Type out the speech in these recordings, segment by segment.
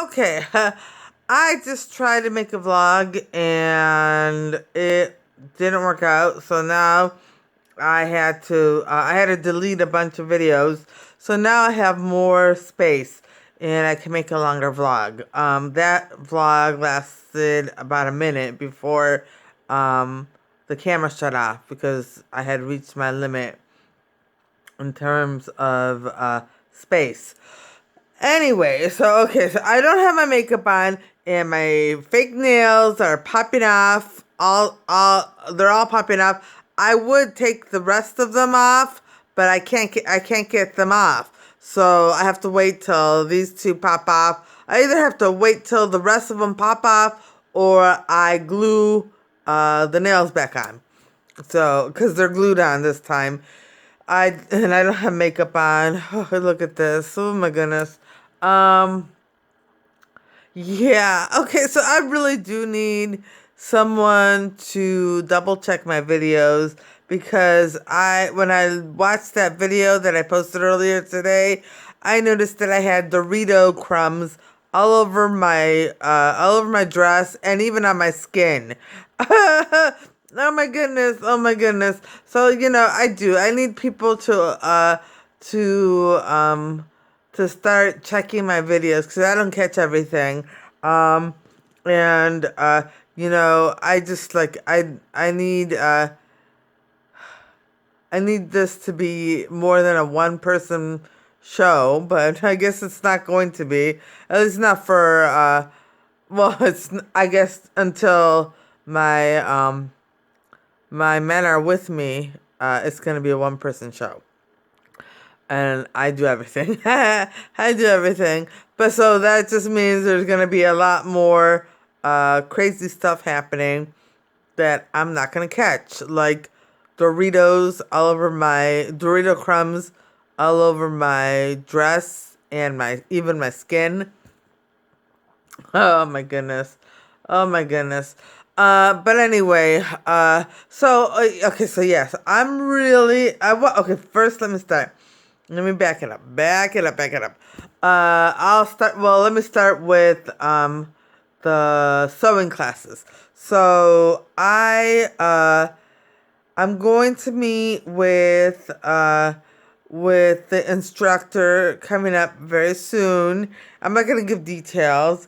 Okay, I just tried to make a vlog and it didn't work out. So now I had to delete a bunch of videos. So now I have more space and I can make a longer vlog. That vlog lasted about a minute before the camera shut off because I had reached my limit in terms of space. Anyway, so I don't have my makeup on, and my fake nails are popping off. They're all popping off. I would take the rest of them off, but I can't get them off. So I have to wait till these two pop off. I either have to wait till the rest of them pop off, or I glue the nails back on. So, because they're glued on this time. I don't have makeup on. Oh, look at this. Oh my goodness. Um, yeah. Okay, so I really do need someone to double check my videos because when I watched that video that I posted earlier today, I noticed that I had Dorito crumbs all over my dress and even on my skin. Oh my goodness. Oh my goodness. So, I need people to start checking my videos because I don't catch everything. Um, and I just like I need this to be more than a one person show, but I guess it's not going to be. At least not for well, it's I guess until my men are with me. It's going to be a one person show and I do everything. I do everything. But so that just means there's going to be a lot more crazy stuff happening that I'm not going to catch. Like Dorito crumbs all over my dress and even my skin. Oh my goodness. Oh my goodness. But anyway, okay, so yes, okay, first let me start. Let me back it up. Back it up. Let me start with the sewing classes. So I'm going to meet with the instructor coming up very soon. I'm not going to give details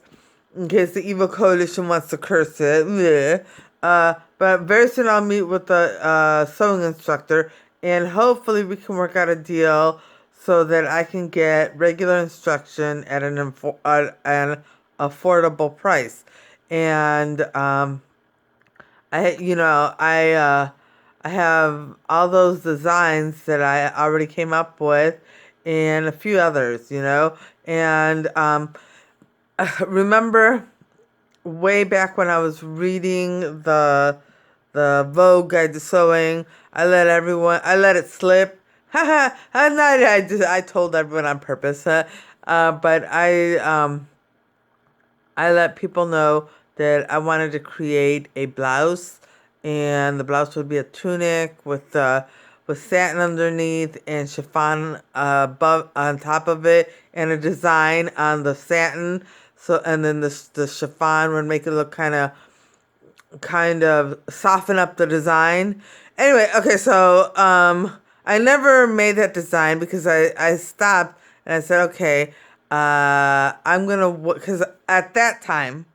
in case the evil coalition wants to curse it. Bleh. But very soon I'll meet with the sewing instructor, and hopefully we can work out a deal so that I can get regular instruction at an affordable price. And I have all those designs that I already came up with, and a few others. And remember way back when I was reading the Vogue Guide to Sewing, I let it slip. Haha, I told everyone on purpose. But I let people know that I wanted to create a blouse, and the blouse would be a tunic with satin underneath and chiffon above on top of it, and a design on the satin. So, and then the chiffon would make it look kind of soften up the design. Anyway, okay, so I never made that design because I stopped and I said, okay, I'm gonna because at that time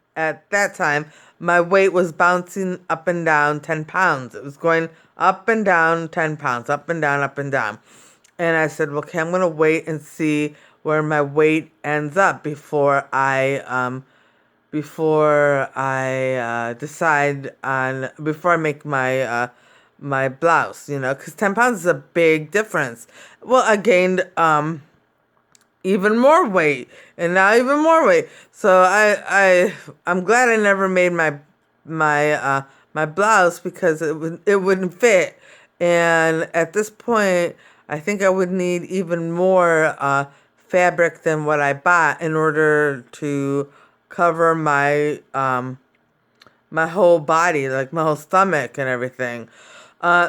my weight was bouncing up and down 10 pounds. It was going up and down 10 pounds, up and down, up and down. And I said, okay, I'm gonna wait and see where my weight ends up before I make my blouse, because 10 pounds is a big difference. Well, I gained even more weight, and now even more weight. So I'm glad I never made my blouse because it wouldn't fit, and at this point, I think I would need even more fabric than what I bought in order to cover my whole body, like my whole stomach and everything.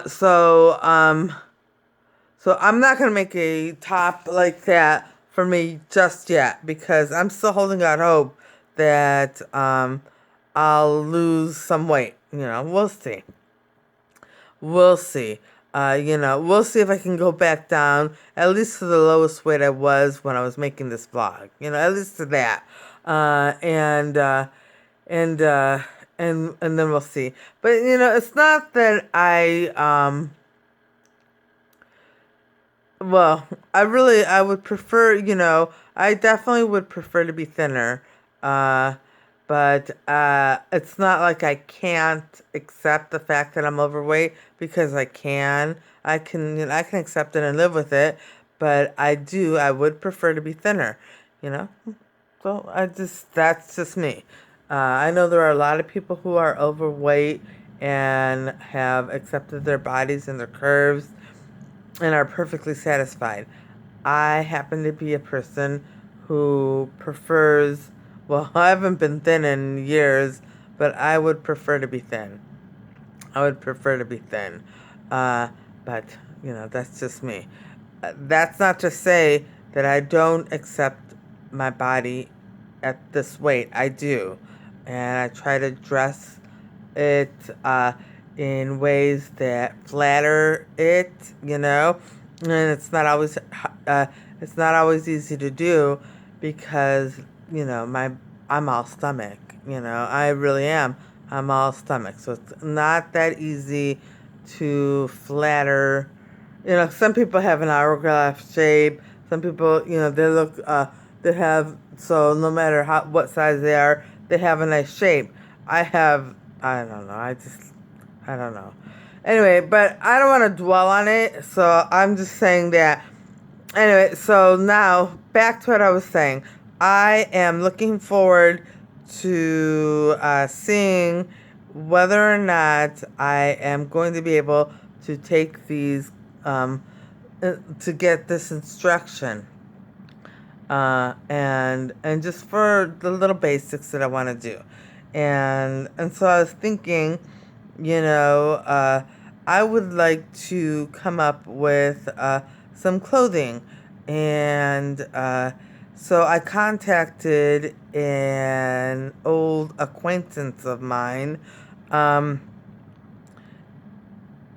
So I'm not gonna make a top like that for me just yet because I'm still holding out hope that I'll lose some weight. We'll see. We'll see. We'll see if I can go back down at least to the lowest weight I was when I was making this vlog. At least to that. And and uh, and then we'll see. But it's not that well, I would prefer, I definitely would prefer to be thinner. Uh, but it's not like I can't accept the fact that I'm overweight because I can. I can accept it and live with it. But I would prefer to be thinner, you know? So that's just me. I know there are a lot of people who are overweight and have accepted their bodies and their curves and are perfectly satisfied. I happen to be a person who prefers, well, I haven't been thin in years, but I would prefer to be thin. I would prefer to be thin. Uh, but, that's just me. That's not to say that I don't accept my body at this weight. I do. And I try to dress it in ways that flatter it, and it's not always easy to do because I'm all stomach. I really am. I'm all stomach, so it's not that easy to flatter. Some people have an hourglass shape. Some people, they have, so no matter what size they are, they have a nice shape. I don't know. I don't know. Anyway, but I don't want to dwell on it, so I'm just saying that. Anyway, so now back to what I was saying. I am looking forward to seeing whether or not I am going to be able to take these, to get this instruction. And just for the little basics that I want to do. And so I was thinking, I would like to come up with some clothing. And so I contacted an old acquaintance of mine.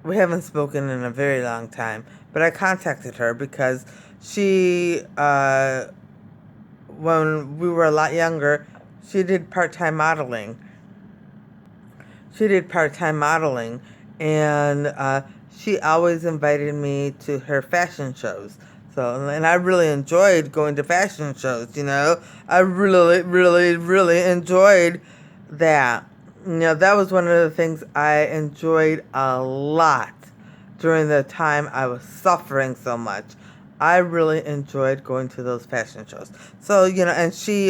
We haven't spoken in a very long time, but I contacted her because she, when we were a lot younger, she did part-time modeling. And she always invited me to her fashion shows. So, and I really enjoyed going to fashion shows, I really, really, really enjoyed that. That was one of the things I enjoyed a lot during the time I was suffering so much. I really enjoyed going to those fashion shows. So, and she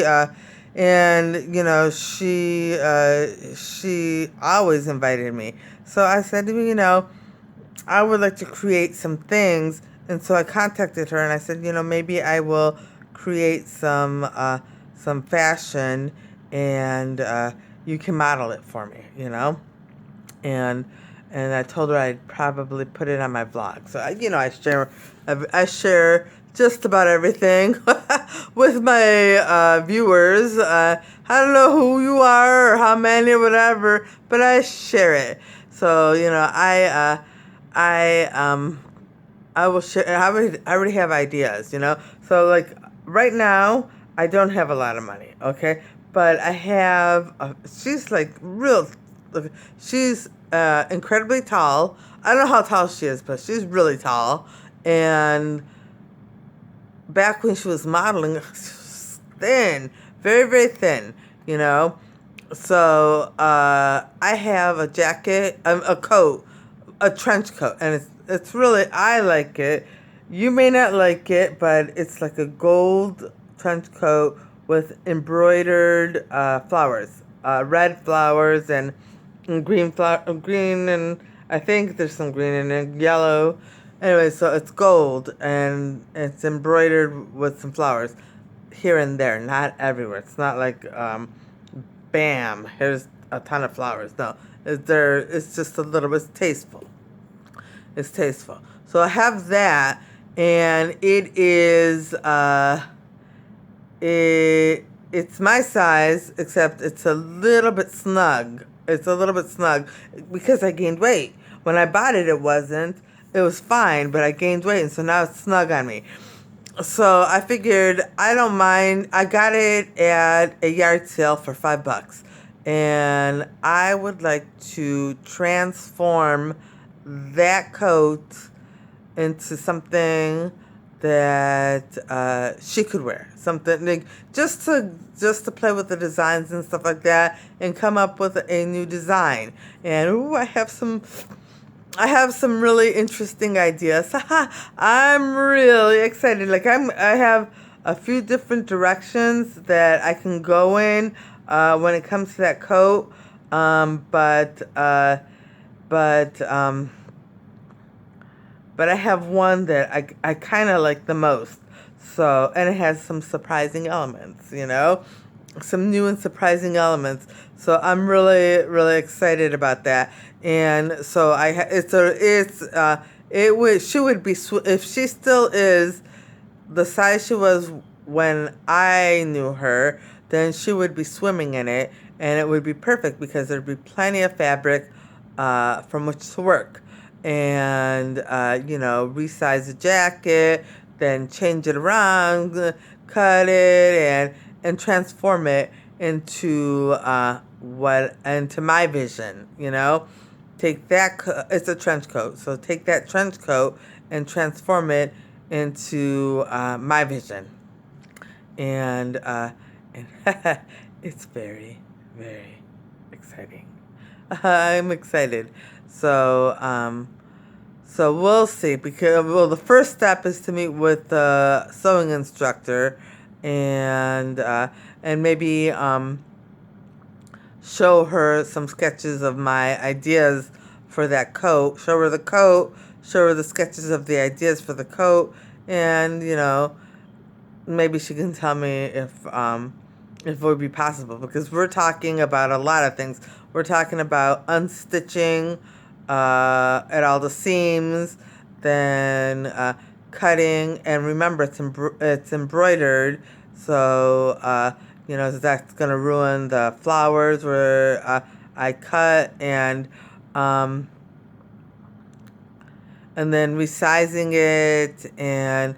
always invited me. So I said to her, I would like to create some things. And so I contacted her and I said, maybe I will create some fashion and you can model it for me, and I told her I'd probably put it on my vlog. So I share just about everything with my viewers. I don't know who you are or how many or whatever, but I share it. So I will share. I already have ideas, So like right now, I don't have a lot of money, okay, but I have. She's like real. She's incredibly tall. I don't know how tall she is, but she's really tall. And back when she was modeling, she was thin, very, very thin, So I have a jacket, a coat, a trench coat, and it's really, I like it. You may not like it, but it's like a gold trench coat with embroidered flowers, red flowers and green, and I think there's some green in it, yellow. Anyway, so it's gold and it's embroidered with some flowers here and there, not everywhere. It's not like bam, here's a ton of flowers. No, it's just a little bit tasteful. It's tasteful. So I have that, and it is it's my size, except it's a little bit snug. It's a little bit snug because I gained weight. When I bought it, it wasn't. It was fine, but I gained weight, and so now it's snug on me. So I figured I don't mind. I got it at a yard sale for $5, and I would like to transform that coat into something that she could wear. Something like just to play with the designs and stuff like that, and come up with a new design. And ooh, I have some really interesting ideas. I'm really excited. Like I have a few different directions that I can go in when it comes to that coat. But but I have one that I kind of like the most. So, and it has some surprising elements, some new and surprising elements. So I'm really, really excited about that. And so she would be, if she still is the size she was when I knew her, then she would be swimming in it, and it would be perfect because there'd be plenty of fabric from which to work. And, resize the jacket, then change it around, cut it, and transform it into my vision, Take that, it's a trench coat, so take that trench coat and transform it into my vision. And, and it's very, very exciting. I'm excited. So we'll see. Because the first step is to meet with the sewing instructor, and maybe show her some sketches of my ideas for that coat. Show her the coat. Show her the sketches of the ideas for the coat, and maybe she can tell me if it would be possible, because we're talking about a lot of things. We're talking about unstitching at all the seams, then cutting, and remember it's embroidered, so that's gonna ruin the flowers where I cut, and then resizing it and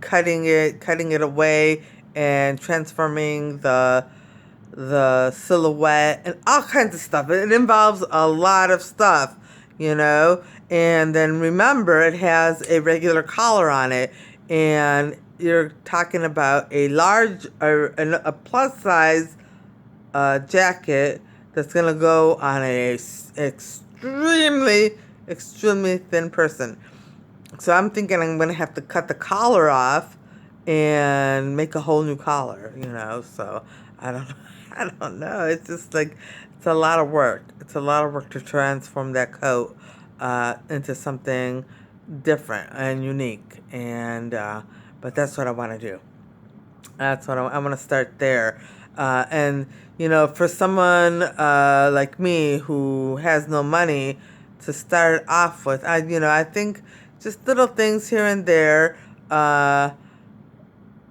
cutting it away, and transforming the silhouette and all kinds of stuff. It involves a lot of stuff, and then remember it has a regular collar on it, and you're talking about a large or a plus size jacket that's gonna go on a extremely, extremely thin person. So I'm thinking I'm gonna have to cut the collar off and make a whole new collar, So I don't, I don't know. It's just like it's a lot of work. It's a lot of work to transform that coat into something different and unique. And but that's what I want to do. That's what I want to start there. And for someone like me who has no money to start off with, I think just little things here and there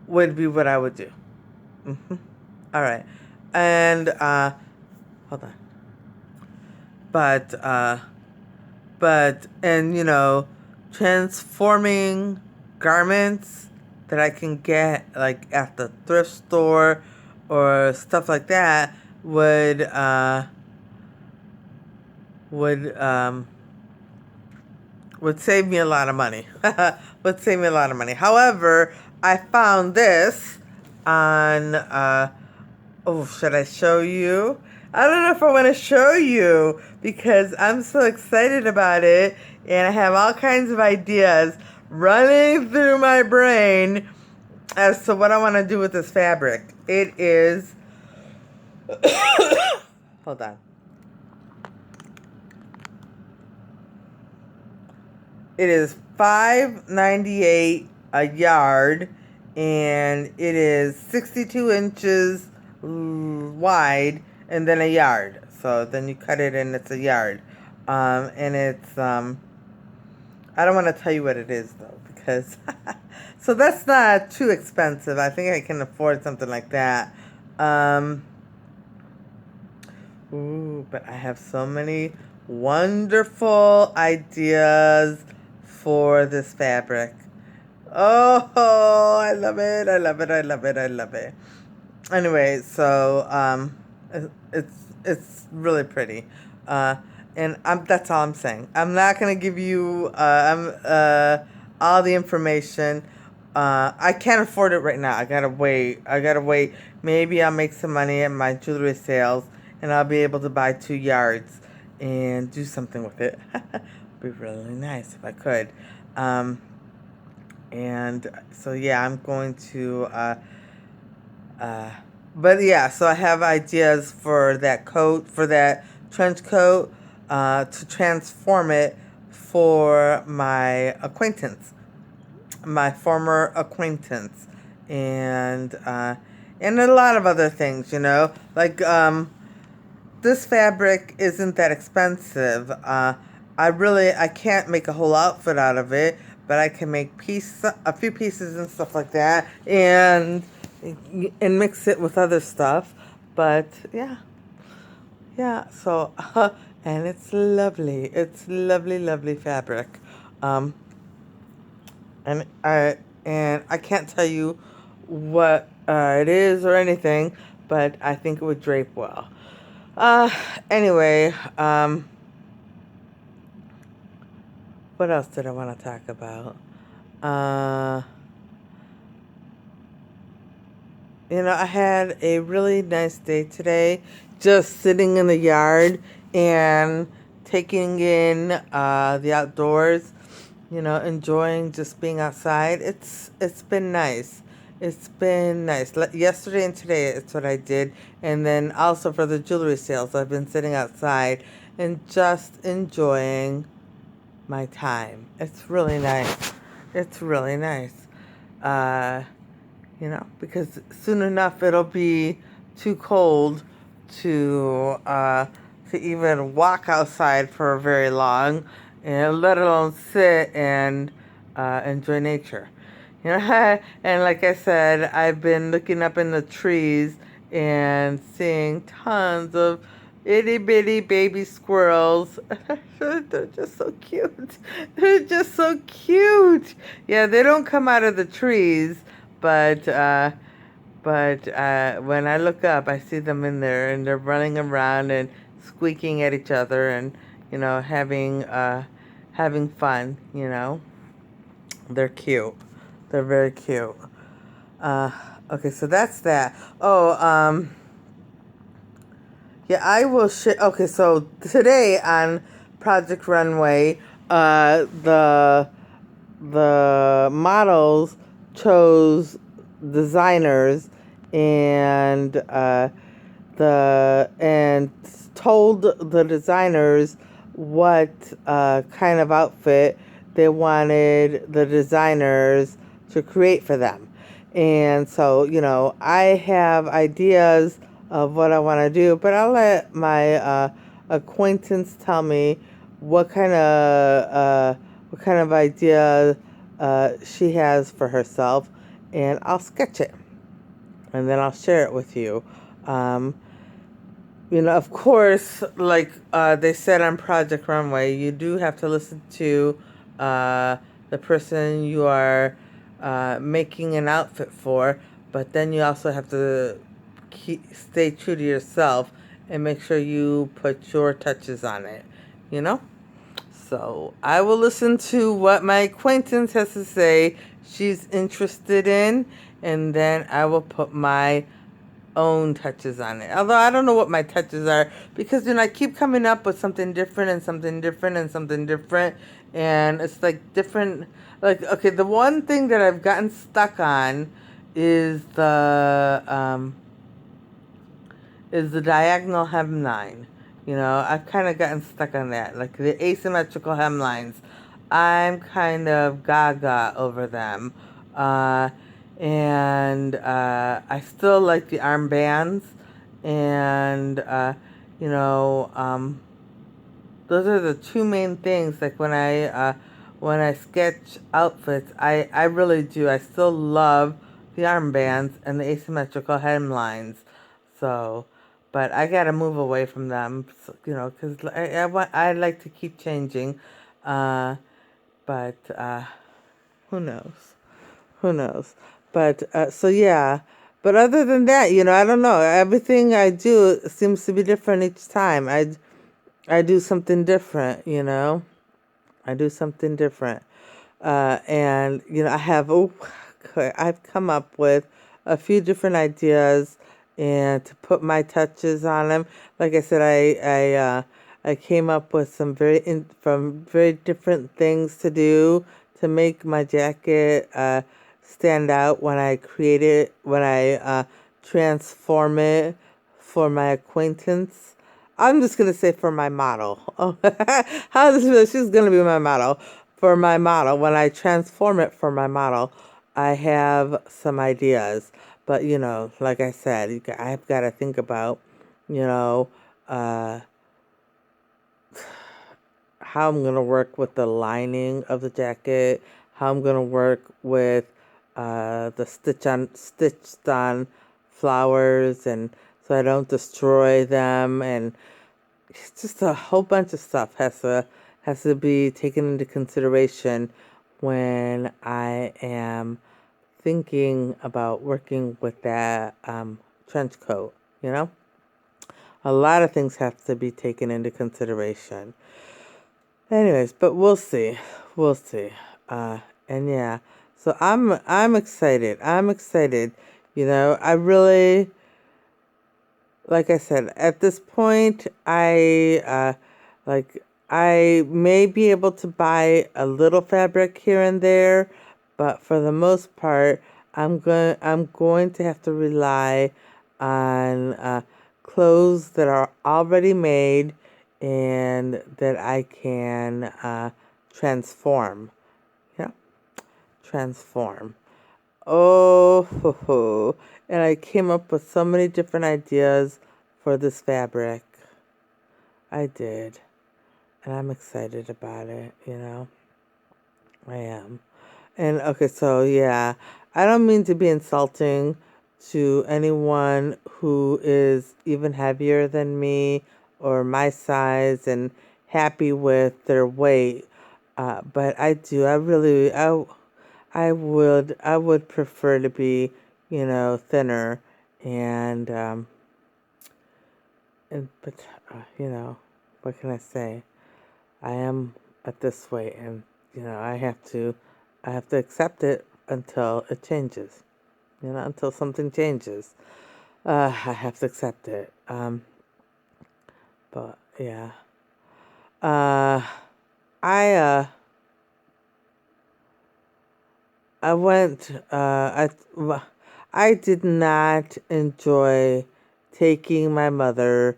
would be what I would do. All right, and hold on. But transforming garments that I can get like at the thrift store or stuff like that would would save me a lot of money. Would save me a lot of money. However, I found this on should I show you? I don't know if I want to show you because I'm so excited about it, and I have all kinds of ideas running through my brain as to what I want to do with this fabric. It is hold on. It is $5.98 a yard, and it is 62 inches wide, and then a yard. So then you cut it and it's a yard. And it's I don't want to tell you what it is though, because so that's not too expensive. I think I can afford something like that. Um, but I have so many wonderful ideas for this fabric. Oh, I love it. I love it. I love it. I love it. Anyway, so it's really pretty. Uh and that's all I'm saying. I'm not going to give you all the information. I can't afford it right now. I got to wait. I got to wait. Maybe I'll make some money at my jewelry sales and I'll be able to buy 2 yards and do something with it. Be really nice if I could. And so yeah, I'm going to uh, but yeah, so I have ideas for that coat, for that trench coat, to transform it for my acquaintance, my former acquaintance, and a lot of other things, like this fabric isn't that expensive. I can't make a whole outfit out of it, but I can make a few pieces and stuff like that, and mix it with other stuff. But yeah, yeah. So and it's lovely. It's lovely, lovely fabric. Um, and I can't tell you what it is or anything, but I think it would drape well. Uh, anyway, what else did I want to talk about? Uh, I had a really nice day today, just sitting in the yard and taking in the outdoors. Enjoying just being outside. It's been nice. It's been nice. Yesterday and today, it's what I did, and then also for the jewelry sales, I've been sitting outside and just enjoying my time. It's really nice. It's really nice. Uh, because soon enough it'll be too cold to even walk outside for very long, and let alone sit and enjoy nature. And like I said, I've been looking up in the trees and seeing tons of itty bitty baby squirrels. They're just so cute. They're just so cute. Yeah, they don't come out of the trees, but when I look up, I see them in there, and they're running around and squeaking at each other, and having fun. They're cute. They're very cute. Uh, okay, so that's that. Oh, yeah, I will share. Okay, so today on Project Runway, the models chose designers, and and told the designers what kind of outfit they wanted the designers to create for them. And so, I have ideas of what I want to do, but I'll let my acquaintance tell me what kind of idea she has for herself, and I'll sketch it, and then I'll share it with you. Um, of course, like they said on Project Runway, you do have to listen to the person you are making an outfit for, but then you also have to stay true to yourself and make sure you put your touches on it, you know? So I will listen to what my acquaintance has to say she's interested in, and then I will put my own touches on it. Although I don't know what my touches are, because I keep coming up with something different and something different and something different, and it's like different. Like, okay, the one thing that I've gotten stuck on is the diagonal hemline. I've kind of gotten stuck on that, like the asymmetrical hemlines. I'm kind of gaga over them. I still like the armbands, and those are the two main things. Like when when I sketch outfits, I really do. I still love the armbands and the asymmetrical hemlines. So, but I gotta move away from them, because I like to keep changing. Uh, but who knows? Who knows? But so yeah. But other than that, I don't know. Everything I do seems to be different each time. I do something different. I do something different. And I've come up with a few different ideas and to put my touches on them. Like I said, I came up with from very different things to do to make my jacket stand out when I create it, when I transform it for my acquaintance. I'm just gonna say for my model. Oh, how does this feel? She's gonna be my model. For my model, when I transform it for my model, I have some ideas. But like I said, I've got to think about, you know, uh, how I'm gonna work with the lining of the jacket, how I'm gonna work with the stitched on flowers, and so I don't destroy them, and it's just a whole bunch of stuff has to be taken into consideration when I am thinking about working with that trench coat. You know, a lot of things have to be taken into consideration. Anyways, but we'll see. Uh, and yeah, so I'm excited. I'm excited. I really, like I said, at this point, like I may be able to buy a little fabric here and there, but for the most part, I'm going to have to rely on clothes that are already made and that I can transform. Yeah, transform. Oh, ho, ho. And I came up with so many different ideas for this fabric. I did. And I'm excited about it. I am. And okay, so yeah, I don't mean to be insulting to anyone who is even heavier than me or my size and happy with their weight. But I do. I would prefer to be, thinner and but what can I say? I am at this weight, and I have to accept it until it changes. Until something changes, I have to accept it. But yeah, uh, I I went. I did not enjoy taking my mother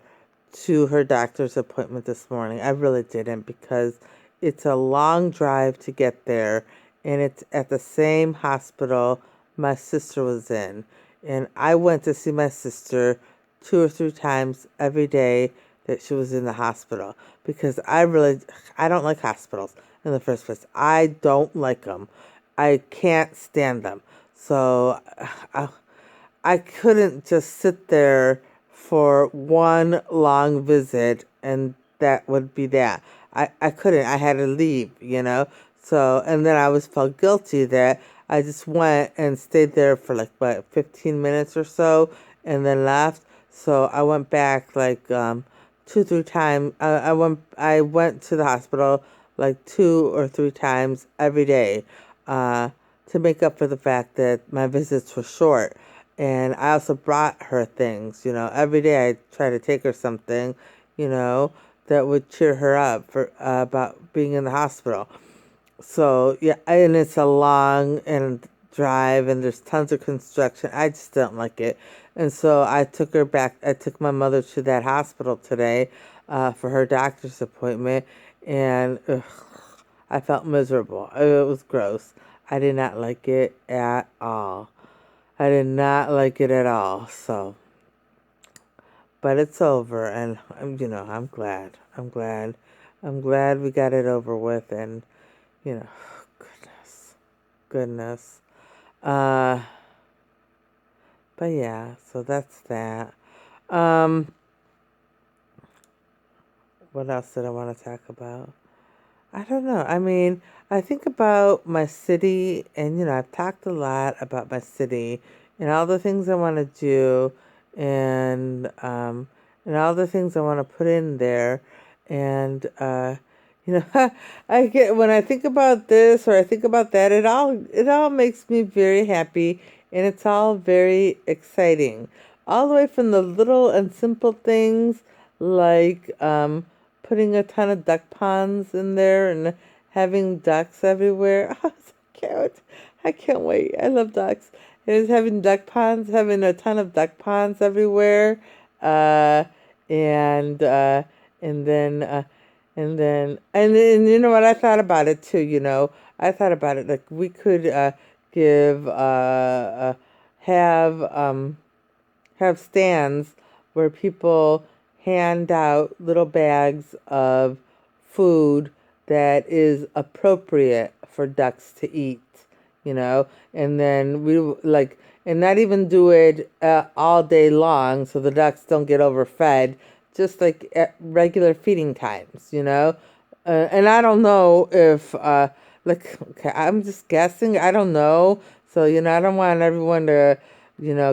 to her doctor's appointment this morning. I really didn't because it's a long drive to get there, and it's at the same hospital my sister was in. And I went to see my sister 2 or 3 times every day that she was in the hospital because I don't like hospitals in the first place. I don't like them. I can't stand them. So I, I couldn't just sit there for one long visit and that would be that. I couldn't. I had to leave. So, and then I was felt guilty that I just went and stayed there for like, what, 15 minutes or so and then left. So I went back like 2, 3 times. I went to the hospital like 2 or 3 times every day uh, to make up for the fact that my visits were short. And I also brought her things. Every day I try to take her something, you know, that would cheer her up for about being in the hospital. So yeah, and it's a long and drive, and there's tons of construction. I just don't like it, and so I took her back. I took my mother to that hospital today for her doctor's appointment, and ugh, I felt miserable. It was gross. I did not like it at all. I did not like it at all. So, but it's over, and I'm glad. I'm glad we got it over with, and you know, goodness. Uh, but yeah, so that's that. Um, what else did I want to talk about? I don't know. I mean, I think about my city, and I've talked a lot about my city and all the things I want to do, and all the things I want to put in there, and I get when I think about this or I think about that, it all makes me very happy, and it's all very exciting, all the way from the little and simple things like putting a ton of duck ponds in there and having ducks everywhere. Oh, so cute. I can't wait. I love ducks. It is having duck ponds, having a ton of duck ponds everywhere. Uh, and and then and then you know what, I thought about it too, I thought about it like we could give have have stands where people hand out little bags of food that is appropriate for ducks to eat, you know, and then and not even do it all day long so the ducks don't get overfed, just like at regular feeding times, and I don't know if, okay, I'm just guessing. I don't know. So, I don't want everyone to,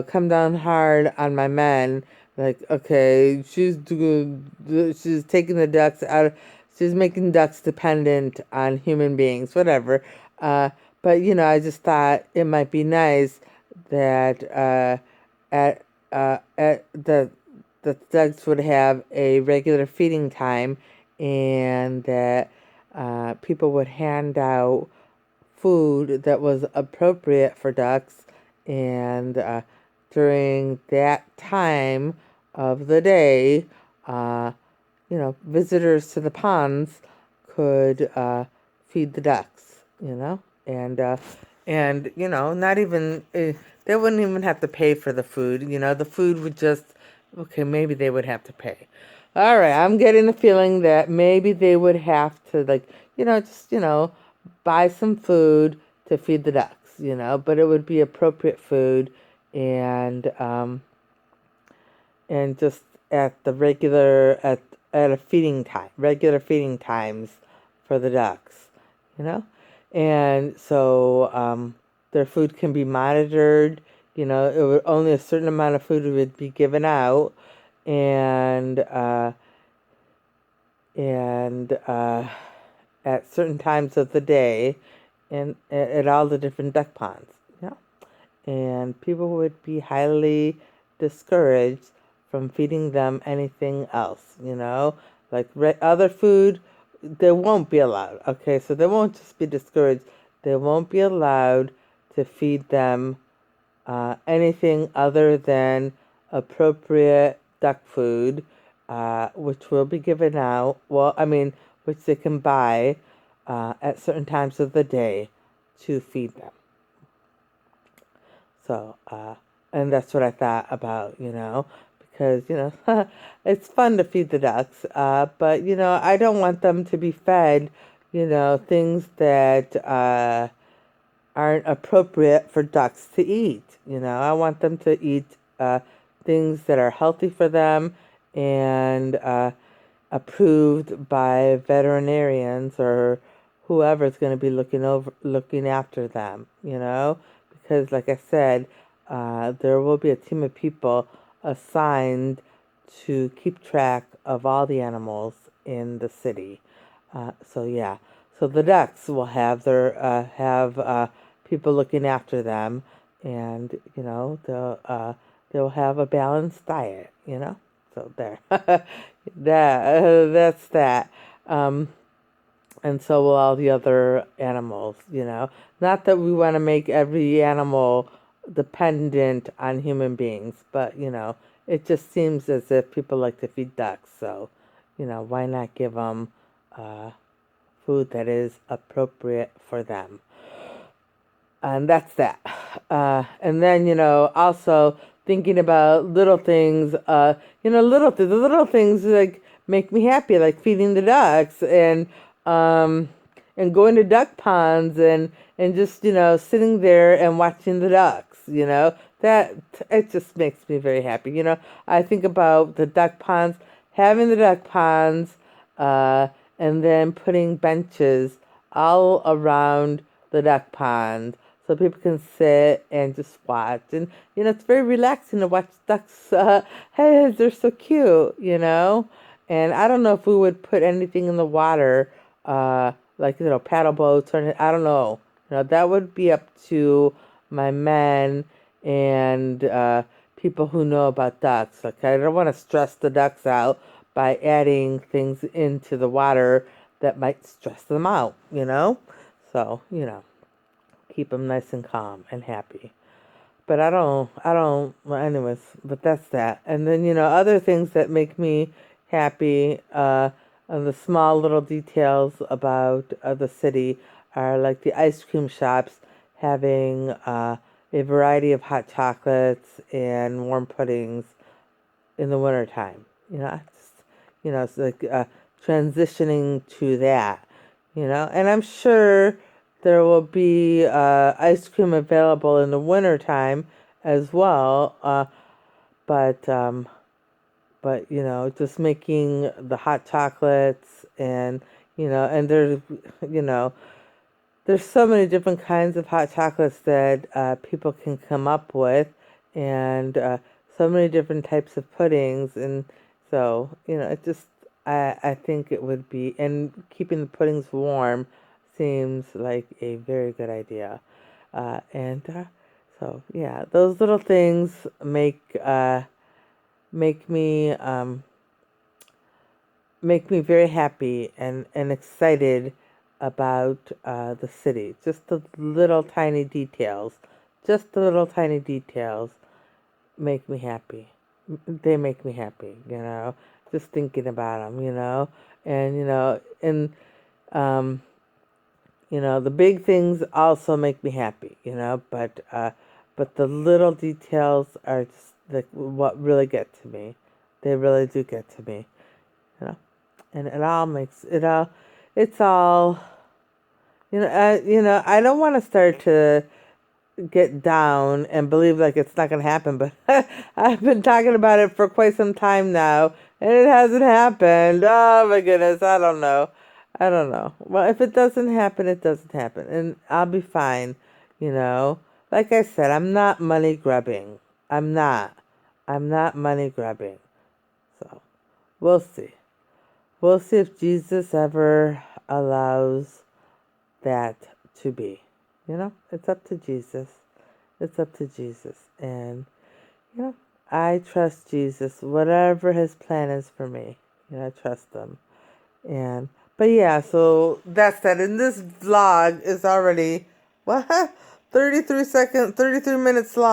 come down hard on my men. Like, okay, she's taking the ducks out, she's making ducks dependent on human beings, whatever. But, I just thought it might be nice that at the ducks would have a regular feeding time, and that people would hand out food that was appropriate for ducks, and during that time of the day, uh, visitors to the ponds could feed the ducks, and not even they wouldn't even have to pay for the food. The food would just, okay, maybe they would have to pay. All right, I'm getting the feeling that maybe they would have to, like, just buy some food to feed the ducks, but it would be appropriate food, and just at the at a feeding time, regular feeding times for the ducks, you know, and so their food can be monitored. It would only a certain amount of food would be given out, and at certain times of the day, and at all the different duck ponds, and people would be highly discouraged from feeding them anything else, like other food, they won't be allowed. Okay, so they won't just be discouraged, they won't be allowed to feed them anything other than appropriate duck food, which will be given out. Well, I mean, which they can buy at certain times of the day to feed them. So, and that's what I thought about, because, it's fun to feed the ducks, but, I don't want them to be fed, things that aren't appropriate for ducks to eat. I want them to eat things that are healthy for them, and approved by veterinarians or whoever's going to be looking after them. Because, like I said, there will be a team of people assigned to keep track of all the animals in the city. So yeah, so the ducks will have people looking after them, and they'll have a balanced diet. So there, that's that. Um, and so will all the other animals. Not that we want to make every animal dependent on human beings, but it just seems as if people like to feed ducks. So, why not give them food that is appropriate for them? And that's that. And then, also thinking about little things, the little things like make me happy, like feeding the ducks, and and going to duck ponds and just, sitting there and watching the ducks, that it just makes me very happy. I think about the duck ponds, having the duck ponds, uh, and then putting benches all around the duck pond so people can sit and just watch. And, it's very relaxing to watch ducks. Hey, they're so cute. And I don't know if we would put anything in the water, like, paddle boats or anything. I don't know. That would be up to my men and people who know about ducks. Like, I don't want to stress the ducks out by adding things into the water that might stress them out. So, keep them nice and calm and happy. But well, anyways, but that's that. And then, other things that make me happy, the small little details about the city are like the ice cream shops having a variety of hot chocolates and warm puddings in the wintertime. It's like transitioning to that. And I'm sure there will be ice cream available in the wintertime as well. But just making the hot chocolates and you know, there's so many different kinds of hot chocolates that people can come up with, and so many different types of puddings, and so it just I think it would be, and keeping the puddings warm seems like a very good idea, and so yeah, those little things make me make me very happy and excited about the city. Just the little tiny details, just the little tiny details make me happy. They make me happy. Just thinking about them. And the big things also make me happy. But the little details are just what really get to me. They really do get to me. You know and it all makes it all it's all I don't want to start to get down and believe like it's not going to happen, but I've been talking about it for quite some time now and it hasn't happened. Oh my goodness, I don't know. Well, if it doesn't happen, it doesn't happen, and I'll be fine. you know like I said, I'm not money grubbing. I'm not money grubbing. So we'll see. We'll see if Jesus ever allows that to be. It's up to Jesus. It's up to Jesus. And, you know, I trust Jesus. Whatever his plan is for me, I trust him. But yeah, so that's that. And this vlog is already, what, 33 minutes long.